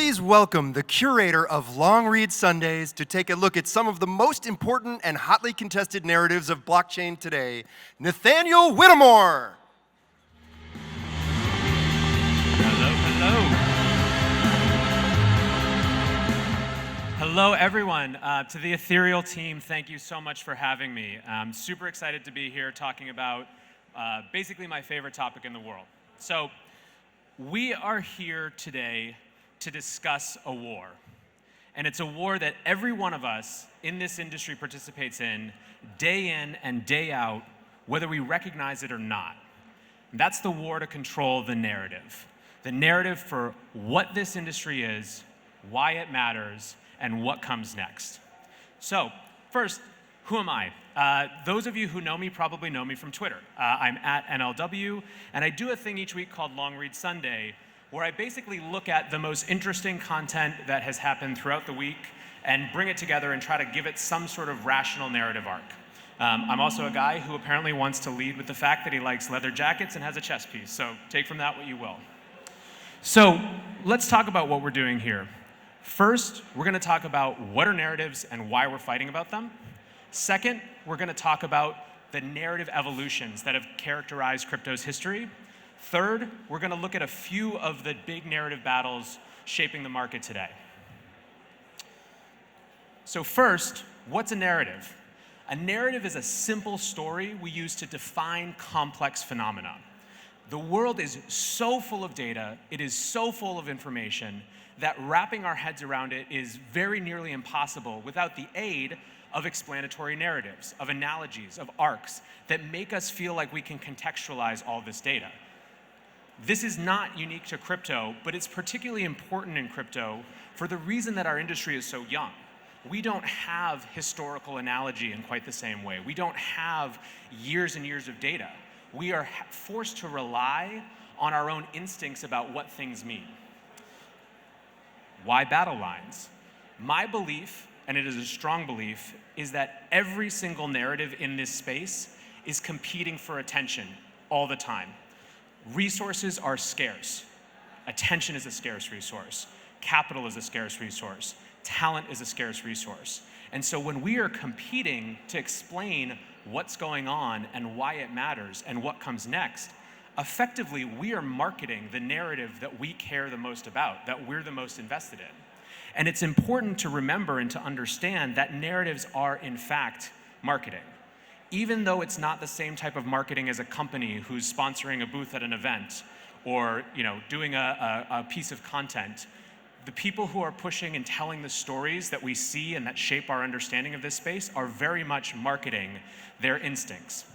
Please welcome the curator of Long Read Sundays to take a look at some of the most important and hotly contested narratives of blockchain today, Nathaniel Whittemore. Hello, everyone. To the Ethereal team, thank you so much for having me. I'm super excited to be here talking about basically my favorite topic in the world. So we are here today to discuss a war. And it's a war that every one of us in this industry participates in and day out, whether we recognize it or not. And that's the war to control the narrative for what this industry is, why it matters, and what comes next. So first, who am I? Those of you who know me probably know me from Twitter. I'm at NLW, and I do a thing each week called Long Read Sunday, where I basically look at the most interesting content that has happened throughout the week and bring it together and try to give it some sort of rational narrative arc. I'm also a guy who apparently wants to lead with the fact that he likes leather jackets and has a chess piece, so take from that what you will. So let's talk about what we're doing here. First, we're going to talk about what are narratives and why we're fighting about them. Second, we're going to talk about the narrative evolutions that have characterized crypto's history. Third, we're going to look at a few of the big narrative battles shaping the market today. So first, what's a narrative? A narrative is a simple story we use to define complex phenomena. The world is so full of data, it is so full of information, that wrapping our heads around it is very nearly impossible without the aid of explanatory narratives, of analogies, of arcs that make us feel like we can contextualize all this data. This is not unique to crypto, but it's particularly important in crypto for the reason that our industry is so young. We don't have historical analogy in quite the same way. We don't have years and years of data. We are forced to rely on our own instincts about what things mean. Why Battlelines? My belief, and it is a strong belief, is that every single narrative in this space is competing for attention all the time. Resources are scarce. Attention is a scarce resource. Capital is a scarce resource. Talent is a scarce resource. And so when we are competing to explain what's going on and why it matters and what comes next, effectively we are marketing the narrative that we care the most about, that we're the most invested in. And it's important to remember and to understand that narratives are in fact marketing. Even though it's not the same type of marketing as a company who's sponsoring a booth at an event or doing a piece of content, the people who are pushing and telling the stories that we see and that shape our understanding of this space are very much marketing their instincts.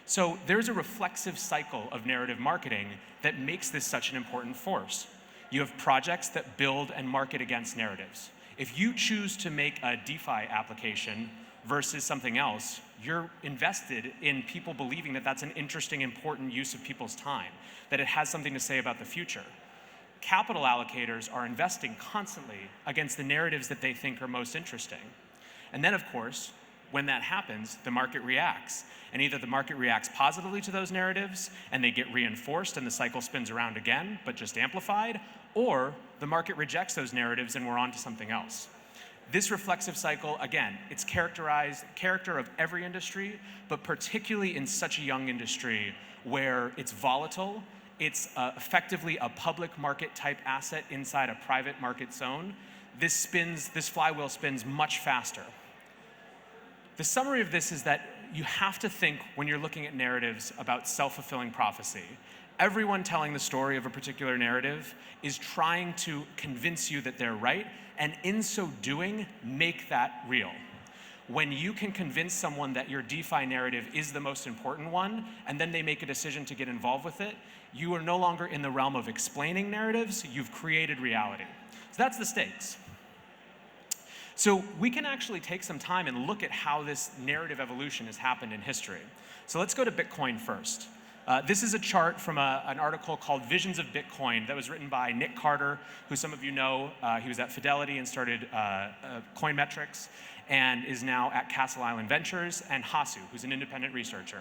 So there's a reflexive cycle of narrative marketing that makes this such an important force. You have projects that build and market against narratives. If you choose to make a DeFi application versus something else, you're invested in people believing that that's an interesting, important use of people's time, that it has something to say about the future. Capital allocators are investing constantly against the narratives that they think are most interesting. And then, of course, when that happens, the market reacts. And either the market reacts positively to those narratives and they get reinforced and the cycle spins around again, but just amplified, or the market rejects those narratives and we're on to something else. This reflexive cycle, again, it's character of every industry, but particularly in such a young industry where it's volatile, it's effectively a public market type asset inside a private market zone. This flywheel spins much faster. The summary of this is that you have to think when you're looking at narratives about self-fulfilling prophecy. Everyone telling the story of a particular narrative is trying to convince you that they're right, and in so doing, make that real. When you can convince someone that your DeFi narrative is the most important one, and then they make a decision to get involved with it, you are no longer in the realm of explaining narratives, you've created reality. So that's the stakes. So we can actually take some time and look at how this narrative evolution has happened in history. So let's go to Bitcoin first. This is a chart from an article called Visions of Bitcoin that was written by Nick Carter, who some of you know. He was at Fidelity and started Coinmetrics and is now at Castle Island Ventures, and Hasu, who's an independent researcher.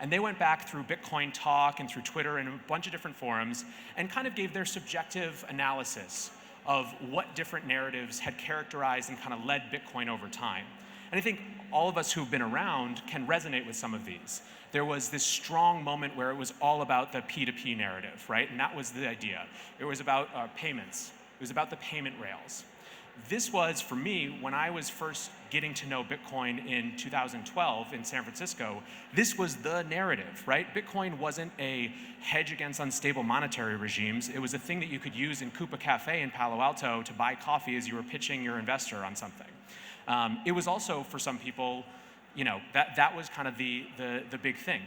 And they went back through Bitcoin Talk and through Twitter and a bunch of different forums and kind of gave their subjective analysis of what different narratives had characterized and kind of led Bitcoin over time. And I think all of us who've been around can resonate with some of these. There was this strong moment where it was all about the P2P narrative, right? And that was the idea. It was about payments. It was about the payment rails. This was, for me, when I was first getting to know Bitcoin in 2012 in San Francisco, this was the narrative, right? Bitcoin wasn't a hedge against unstable monetary regimes. It was a thing that you could use in Coupa Cafe in Palo Alto to buy coffee as you were pitching your investor on something. It was also, for some people, that was kind of the big thing.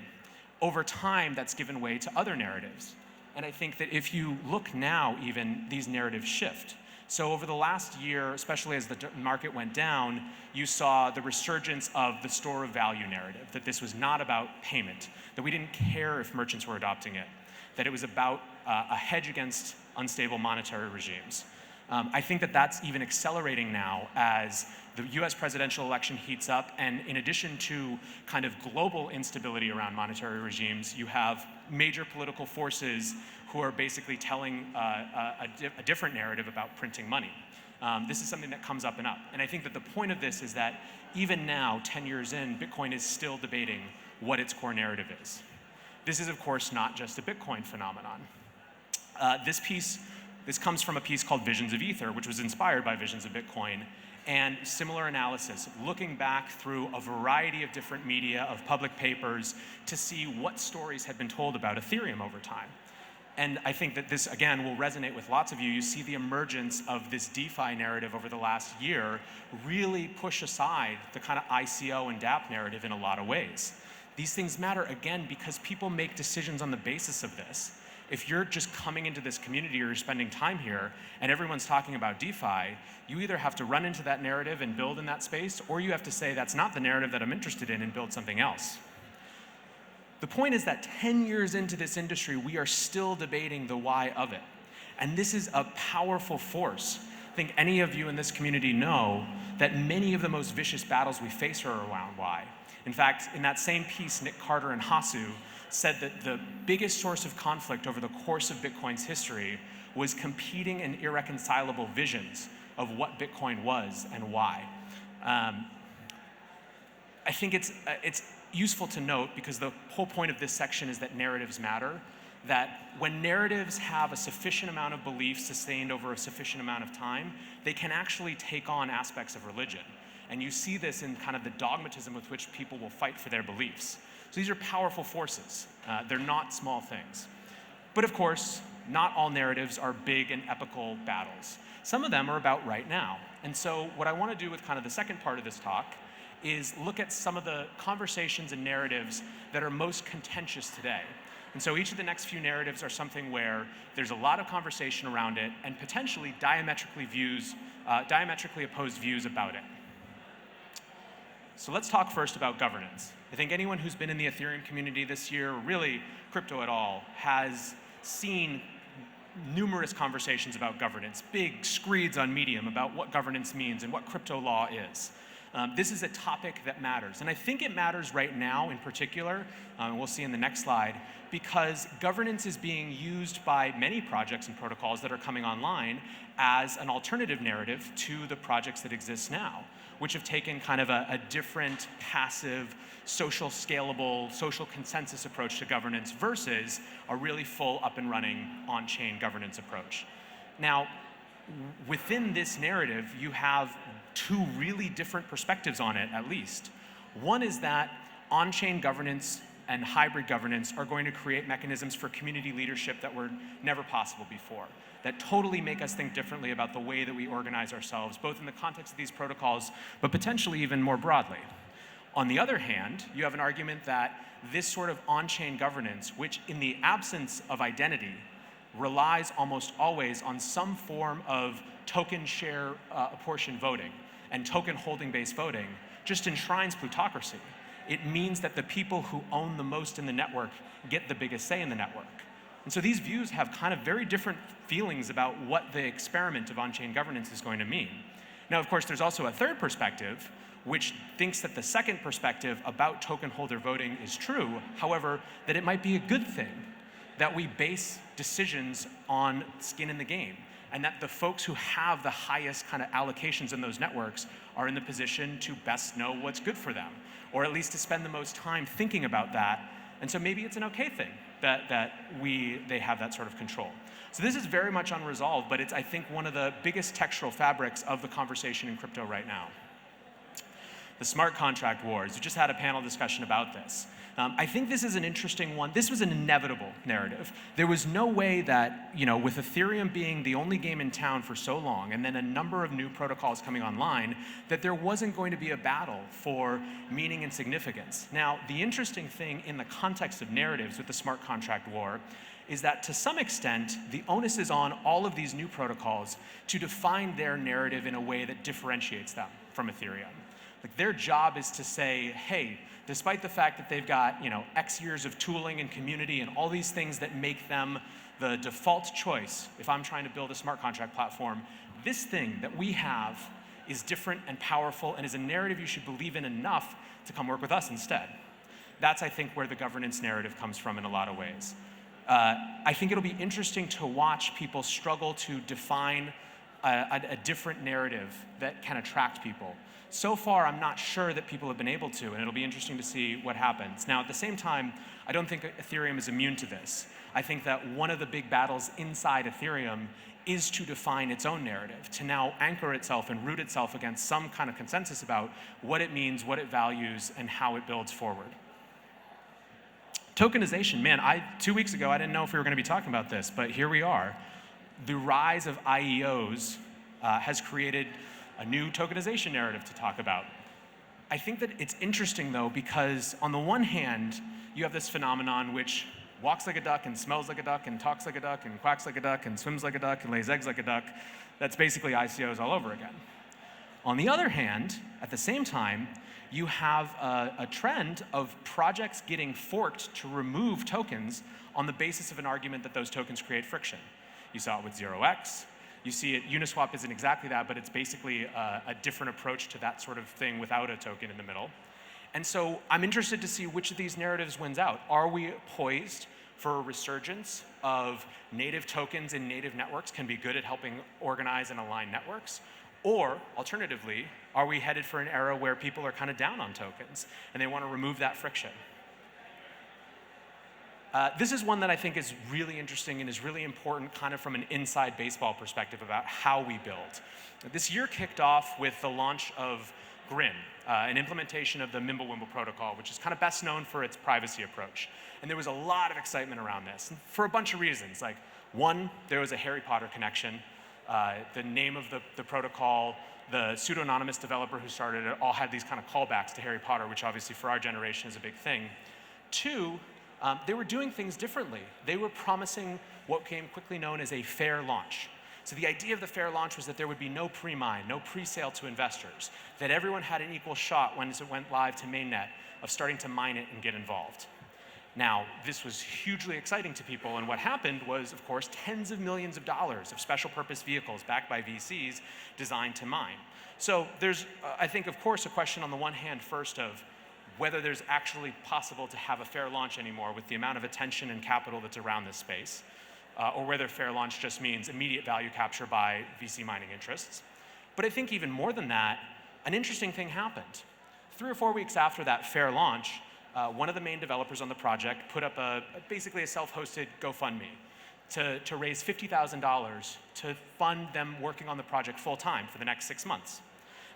Over time, that's given way to other narratives. And I think that if you look now, even, these narratives shift. So over the last year, especially as the market went down, you saw the resurgence of the store of value narrative, that this was not about payment, that we didn't care if merchants were adopting it, that it was about a hedge against unstable monetary regimes. I think that that's even accelerating now as the US presidential election heats up, and in addition to kind of global instability around monetary regimes, you have major political forces who are basically telling a different narrative about printing money. This is something that comes up and up. And I think that the point of this is that even now, 10 years in, Bitcoin is still debating what its core narrative is. This is, of course, not just a Bitcoin phenomenon. This comes from a piece called Visions of Ether, which was inspired by Visions of Bitcoin, and similar analysis, looking back through a variety of different media of public papers to see what stories had been told about Ethereum over time. And I think that this, again, will resonate with lots of you. You see the emergence of this DeFi narrative over the last year really push aside the kind of ICO and dApp narrative in a lot of ways. These things matter, again, because people make decisions on the basis of this. If you're just coming into this community or you're spending time here and everyone's talking about DeFi, you either have to run into that narrative and build in that space, or you have to say that's not the narrative that I'm interested in and build something else. The point is that 10 years into this industry, we are still debating the why of it. And this is a powerful force. I think any of you in this community know that many of the most vicious battles we face are around why. In fact, in that same piece, Nick Carter and Hasu said that the biggest source of conflict over the course of Bitcoin's history was competing and irreconcilable visions of what Bitcoin was and why. I think it's useful to note, because the whole point of this section is that narratives matter, that when narratives have a sufficient amount of belief sustained over a sufficient amount of time, they can actually take on aspects of religion. And you see this in kind of the dogmatism with which people will fight for their beliefs. So these are powerful forces. They're not small things. But of course, not all narratives are big and epical battles. Some of them are about right now. And so what I want to do with kind of the second part of this talk is look at some of the conversations and narratives that are most contentious today. And so each of the next few narratives are something where there's a lot of conversation around it and potentially diametrically opposed views about it. So let's talk first about governance. I think anyone who's been in the Ethereum community this year, or really crypto at all, has seen numerous conversations about governance, big screeds on Medium about what governance means and what crypto law is. This is a topic that matters. And I think it matters right now in particular, and we'll see in the next slide, because governance is being used by many projects and protocols that are coming online as an alternative narrative to the projects that exist now, which have taken kind of a different, passive, social scalable, social consensus approach to governance versus a really full up and running on-chain governance approach. Now, within this narrative, you have two really different perspectives on it, at least. One is that on-chain governance and hybrid governance are going to create mechanisms for community leadership that were never possible before, that totally make us think differently about the way that we organize ourselves, both in the context of these protocols, but potentially even more broadly. On the other hand, you have an argument that this sort of on-chain governance, which in the absence of identity, relies almost always on some form of token share apportion voting and token holding based voting, just enshrines plutocracy. It means that the people who own the most in the network get the biggest say in the network. And so these views have kind of very different feelings about what the experiment of on-chain governance is going to mean. Now, of course, there's also a third perspective, which thinks that the second perspective about token holder voting is true, however, that it might be a good thing that we base decisions on skin in the game, and that the folks who have the highest kind of allocations in those networks are in the position to best know what's good for them, or at least to spend the most time thinking about that. And so maybe it's an okay thing that they have that sort of control. So this is very much unresolved, but it's, I think, one of the biggest textural fabrics of the conversation in crypto right now. The smart contract wars. We just had a panel discussion about this. I think this is an interesting one. This was an inevitable narrative. There was no way that, with Ethereum being the only game in town for so long, and then a number of new protocols coming online, that there wasn't going to be a battle for meaning and significance. Now, the interesting thing in the context of narratives with the smart contract war is that to some extent, the onus is on all of these new protocols to define their narrative in a way that differentiates them from Ethereum. Like, their job is to say, hey, despite the fact that they've got X years of tooling and community and all these things that make them the default choice, if I'm trying to build a smart contract platform, this thing that we have is different and powerful and is a narrative you should believe in enough to come work with us instead. That's, I think, where the governance narrative comes from in a lot of ways. I think it'll be interesting to watch people struggle to define a different narrative that can attract people. So far, I'm not sure that people have been able to, and it'll be interesting to see what happens. Now, at the same time, I don't think Ethereum is immune to this. I think that one of the big battles inside Ethereum is to define its own narrative, to now anchor itself and root itself against some kind of consensus about what it means, what it values, and how it builds forward. Tokenization, man, 2 weeks ago, I didn't know if we were going to be talking about this, but here we are. The rise of IEOs has created a new tokenization narrative to talk about. I think that it's interesting, though, because on the one hand, you have this phenomenon which walks like a duck and smells like a duck and talks like a duck and quacks like a duck and swims like a duck and lays eggs like a duck. That's basically ICOs all over again. On the other hand, at the same time, you have a trend of projects getting forked to remove tokens on the basis of an argument that those tokens create friction. You saw it with 0x. You see it, Uniswap isn't exactly that, but it's basically a different approach to that sort of thing without a token in the middle. And so I'm interested to see which of these narratives wins out. Are we poised for a resurgence of native tokens in native networks can be good at helping organize and align networks? Or, alternatively, are we headed for an era where people are kind of down on tokens and they want to remove that friction? This is one that I think is really interesting and is really important kind of from an inside baseball perspective about how we build. This year kicked off with the launch of Grin, an implementation of the Mimblewimble protocol, which is kind of best known for its privacy approach. And there was a lot of excitement around this for a bunch of reasons. Like, one, there was a Harry Potter connection. The name of the protocol, the pseudo-anonymous developer who started it, all had these kind of callbacks to Harry Potter, which obviously for our generation is a big thing. Two, they were doing things differently. They were promising what became quickly known as a fair launch. So the idea of the fair launch was that there would be no pre-mine, no pre-sale to investors, that everyone had an equal shot once it went live to mainnet of starting to mine it and get involved. Now, this was hugely exciting to people, and what happened was, of course, tens of millions of dollars of special purpose vehicles backed by VCs designed to mine. So there's, I think, of course, a question on the one hand first of whether there's actually possible to have a fair launch anymore with the amount of attention and capital that's around this space, or whether fair launch just means immediate value capture by VC mining interests. But I think even more than that, an interesting thing happened. 3 or 4 weeks after that fair launch, one of the main developers on the project put up basically a self-hosted GoFundMe to raise $50,000 to fund them working on the project full-time for the next 6 months.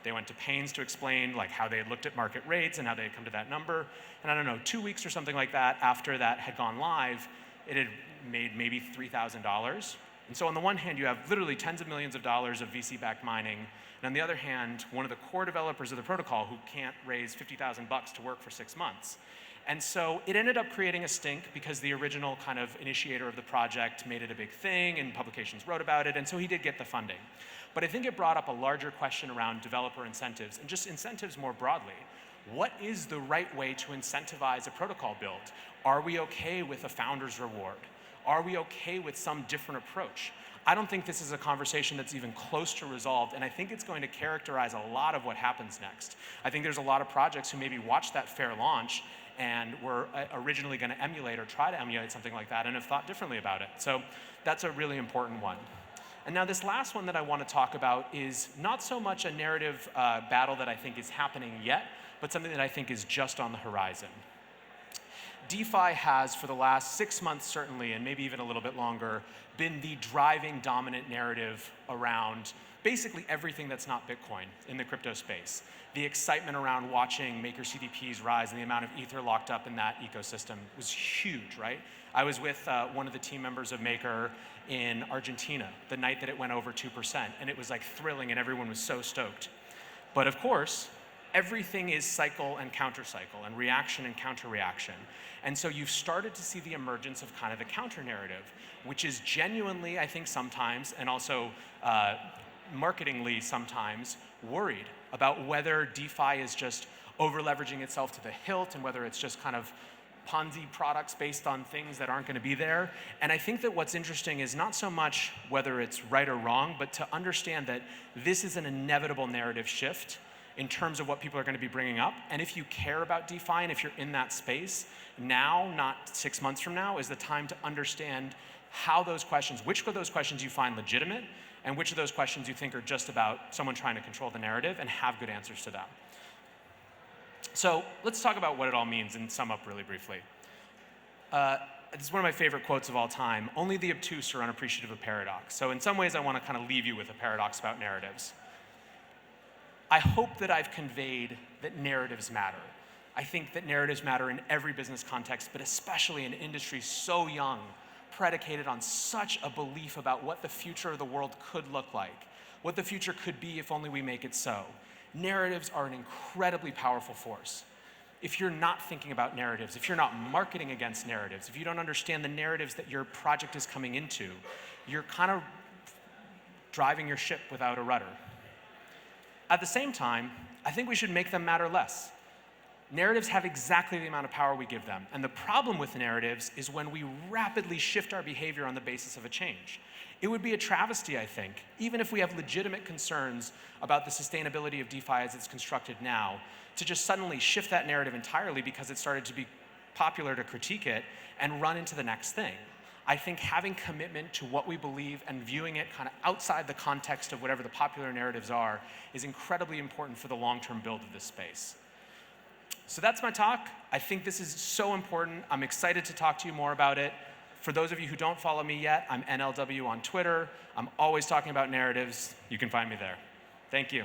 They went to pains to explain how they had looked at market rates and how they had come to that number. And I don't know, 2 weeks or something like that after that had gone live, it had made maybe $3,000. And so on the one hand, you have literally tens of millions of dollars of VC-backed mining. And on the other hand, one of the core developers of the protocol who can't raise 50,000 bucks to work for 6 months. And so it ended up creating a stink because the original kind of initiator of the project made it a big thing and publications wrote about it, and so he did get the funding. But I think it brought up a larger question around developer incentives and just incentives more broadly. What is the right way to incentivize a protocol build? Are we okay with a founder's reward? Are we okay with some different approach? I don't think this is a conversation that's even close to resolved, and I think it's going to characterize a lot of what happens next. I think there's a lot of projects who maybe watched that fair launch and were originally going to emulate or try to emulate something like that and have thought differently about it. So that's a really important one. And now this last one that I want to talk about is not so much a narrative battle that I think is happening yet, but something that I think is just on the horizon. DeFi has, for the last 6 months certainly, and maybe even a little bit longer, been the driving dominant narrative around basically everything that's not Bitcoin in the crypto space. The excitement around watching Maker CDPs rise and the amount of ether locked up in that ecosystem was huge, right? I was with one of the team members of Maker in Argentina the night that it went over 2%, and it was like thrilling and everyone was so stoked. But of course, everything is cycle and counter-cycle and reaction and counter-reaction. And so you've started to see the emergence of kind of the counter-narrative, which is genuinely, I think sometimes, and also marketingly sometimes, worried about whether DeFi is just over-leveraging itself to the hilt and whether it's just kind of Ponzi products based on things that aren't going to be there. And I think that what's interesting is not so much whether it's right or wrong, but to understand that this is an inevitable narrative shift in terms of what people are going to be bringing up. And if you care about DeFi and if you're in that space, now, not 6 months from now, is the time to understand how those questions, which of those questions you find legitimate, and which of those questions you think are just about someone trying to control the narrative, and have good answers to them. So let's talk about what it all means and sum up really briefly. This is one of my favorite quotes of all time. Only the obtuse are unappreciative of paradox. So in some ways, I want to kind of leave you with a paradox about narratives. I hope that I've conveyed that narratives matter. I think that narratives matter in every business context, but especially in an industry so young, predicated on such a belief about what the future of the world could look like, what the future could be if only we make it so. Narratives are an incredibly powerful force. If you're not thinking about narratives, if you're not marketing against narratives, if you don't understand the narratives that your project is coming into, you're kind of driving your ship without a rudder. At the same time, I think we should make them matter less. Narratives have exactly the amount of power we give them. And the problem with narratives is when we rapidly shift our behavior on the basis of a change. It would be a travesty, I think, even if we have legitimate concerns about the sustainability of DeFi as it's constructed now, to just suddenly shift that narrative entirely because it started to be popular to critique it and run into the next thing. I think having commitment to what we believe and viewing it kind of outside the context of whatever the popular narratives are is incredibly important for the long-term build of this space. So that's my talk. I think this is so important. I'm excited to talk to you more about it. For those of you who don't follow me yet, I'm NLW on Twitter. I'm always talking about narratives. You can find me there. Thank you.